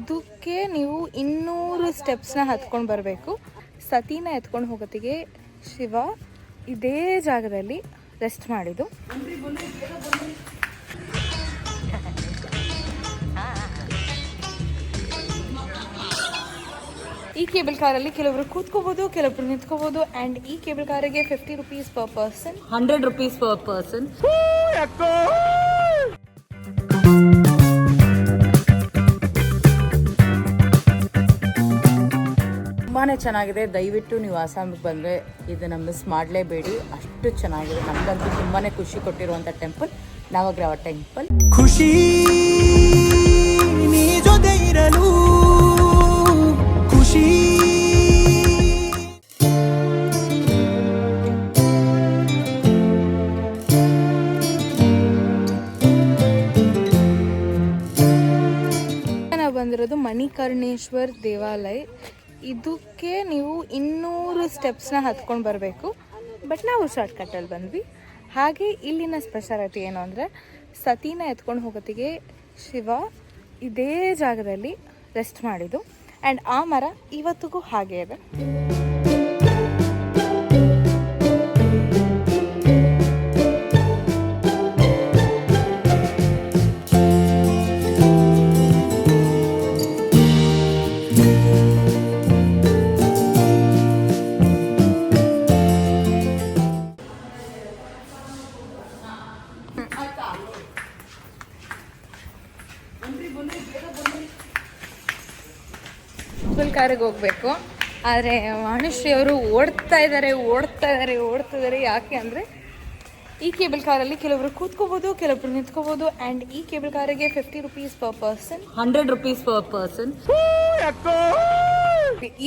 ಇದಕ್ಕೆ ನೀವು 200 ಸ್ಟೆಪ್ಸ್ನ ಹತ್ಕೊಂಡು ಬರಬೇಕು. ಸತಿನ ಎತ್ಕೊಂಡು ಹೋಗೋತ್ತಿಗೆ ಶಿವ ಇದೇ ಜಾಗದಲ್ಲಿ ರೆಸ್ಟ್ ಮಾಡಿದ್ದು. ಈ ಕೇಬಲ್ ಕಾರಲ್ಲಿ ಕೆಲವರು ಕೂತ್ಕೋಬೋದು, ಕೆಲವರು ನಿಂತ್ಕೋಬೋದು. ಆ್ಯಂಡ್ ಈ ಕೇಬಲ್ ಕಾರಿಗೆ 50 rupees per person, 100 rupees per person. ತುಂಬಾ ಚೆನ್ನಾಗಿದೆ. ದಯವಿಟ್ಟು ನೀವು ಆಸಾಮಿಗೆ ಬಂದರೆ ಇದನ್ನು ಮಿಸ್ ಮಾಡಲೇಬೇಡಿ. ಅಷ್ಟು ಚೆನ್ನಾಗಿದೆ. ನಮಗಂತೂ ತುಂಬಾ ಖುಷಿ ಕೊಟ್ಟಿರುವಂಥ ಟೆಂಪಲ್ ನವಗ್ರಹ ಟೆಂಪಲ್. ಖುಷಿ ನೀ ಜೊತೆ ಇರಲು ಖುಷಿ. ನಾವು ಬಂದಿರೋದು ಮಣಿಕರ್ಣೇಶ್ವರ್ ದೇವಾಲಯ. ಇದಕ್ಕೆ ನೀವು 200 ಸ್ಟೆಪ್ಸ್ನ ಹತ್ಕೊಂಡು ಬರಬೇಕು. ಬಟ್ ನಾವು ಶಾರ್ಟ್ಕಟ್ಟಲ್ಲಿ ಬಂದ್ವಿ. ಹಾಗೆ ಇಲ್ಲಿನ ಸ್ಪೆಷಾಲಿಟಿ ಏನು ಅಂದರೆ ಸತಿನ ಎತ್ಕೊಂಡು ಹೋಗೋತ್ತಿಗೆ ಶಿವ ಇದೇ ಜಾಗದಲ್ಲಿ ರೆಸ್ಟ್ ಮಾಡಿದ್ದು. ಆ್ಯಂಡ್ ಆ ಮರ ಇವತ್ತಿಗೂ ಹಾಗೆ ಇದೆ. ಕಾರಿಗೆ ಹೋಗಬೇಕು. ಆದರೆ ವಾಣಿಶ್ರೀ ಅವರು ಓಡ್ತಾ ಇದ್ದಾರೆ. ಯಾಕೆ ಅಂದರೆ ಈ ಕೇಬಲ್ ಕಾರಲ್ಲಿ ಕೆಲವರು ಕೂತ್ಕೋಬೋದು, ಕೆಲವರು ನಿಂತ್ಕೋಬೋದು. ಆ್ಯಂಡ್ ಈ ಕೇಬಲ್ ಕಾರಿಗೆ 50 rupees per person, 100 rupees per person.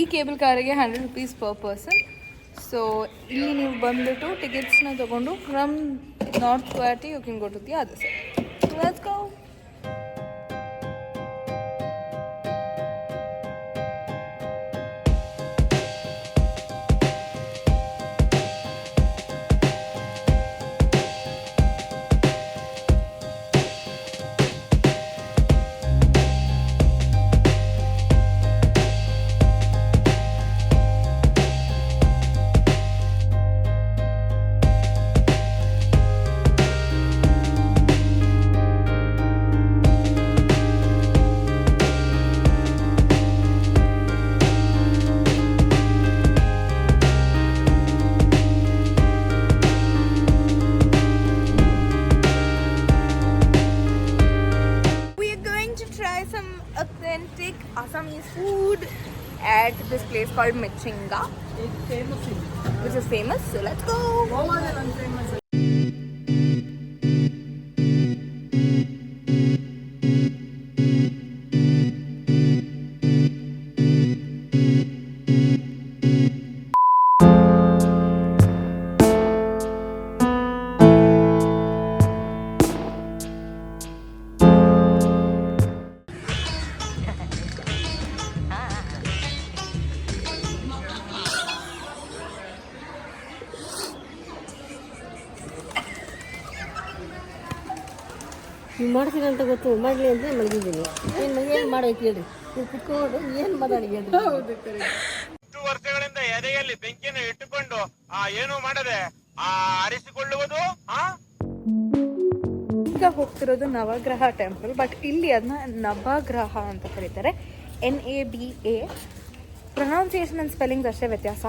ಈ ಕೇಬಲ್ ಕಾರಿಗೆ 100 rupees per person. ಸೊ ಇಲ್ಲಿ ನೀವು ಬಂದುಬಿಟ್ಟು ಟಿಕೆಟ್ಸ್ನ ತೊಗೊಂಡು from north Guwahati you can go to the other side. Let's go. Authentic Assamese food at this place called Michinga, which is famous. So let's go. ನೀವು ಮಾಡ್ತೀನಿ ಅಂತ ಗೊತ್ತು, ಮಾಡಲಿ ಅಂತ ಮಲಗಿದ್ದೀನಿ. ಏನು ಮಾಡೋಕೆ ಹೇಳ್ರಿ, ನೀವು ಕುತ್ಕೊಂಡು ಏನು ಮಾತಾಡಿ ಹೇಳ್ರಿ. 2 ವರ್ಷಗಳಿಂದ ಎದೆಯಲ್ಲಿ ಬೆಂಕಿಯನ್ನು ಇಟ್ಟುಕೊಂಡು ಏನು ಮಾಡದೆ ಆರಿಸಿಕೊಳ್ಳುವುದು. ಈಗ ಹೋಗ್ತಿರೋದು ನವಗ್ರಹ ಟೆಂಪಲ್. ಬಟ್ ಇಲ್ಲಿ ಅದನ್ನ ನವಗ್ರಹ ಅಂತ ಕರೀತಾರೆ. NABA. ಪ್ರೊನೌನ್ಸಿಯೇಷನ್ ಆ್ಯಂಡ್ ಸ್ಪೆಲ್ಲಿಂಗ್ಸ್ ಅಷ್ಟೇ ವ್ಯತ್ಯಾಸ.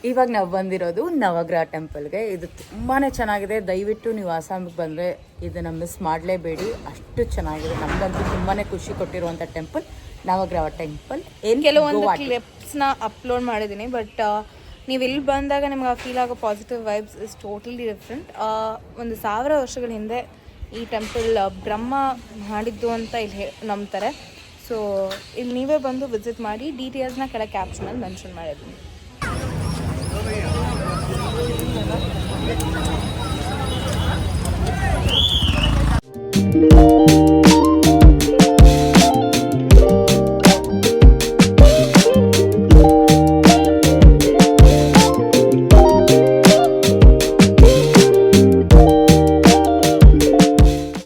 ಇವಾಗ ನಾವು ಬಂದಿರೋದು ನವಗ್ರಹ ಟೆಂಪಲ್ಗೆ. ಇದು ತುಂಬಾ ಚೆನ್ನಾಗಿದೆ. ದಯವಿಟ್ಟು ನೀವು ಆಸಾಮಿಗೆ ಬಂದರೆ ಇದನ್ನು ಮಿಸ್ ಮಾಡಲೇಬೇಡಿ. ಅಷ್ಟು ಚೆನ್ನಾಗಿದೆ. ನಮಗಂತೂ ತುಂಬಾ ಖುಷಿ ಕೊಟ್ಟಿರುವಂಥ ಟೆಂಪಲ್ ನವಗ್ರಹ ಟೆಂಪಲ್. ಕೆಲವೊಂದು ಕ್ಲಿಪ್ಸ್ನ ಅಪ್ಲೋಡ್ ಮಾಡಿದ್ದೀನಿ. ಬಟ್ ನೀವು ಇಲ್ಲಿ ಬಂದಾಗ ನಿಮ್ಗೆ ಆ ಫೀಲ್ ಆಗೋ positive vibes is totally different. 1000 ವರ್ಷಗಳ ಹಿಂದೆ ಈ ಟೆಂಪಲ್ ಬ್ರಹ್ಮ ಮಾಡಿದ್ದು ಅಂತ ಇಲ್ಲಿ ನಂಬ್ತಾರೆ. ಸೊ ಇಲ್ಲಿ ನೀವೇ ಬಂದು ವಿಸಿಟ್ ಮಾಡಿ. ಡೀಟೇಲ್ಸ್ನ ಕೆಳಗೆ ಕ್ಯಾಪ್ಷನಲ್ಲಿ ಮೆನ್ಷನ್ ಮಾಡಿದ್ದೀನಿ.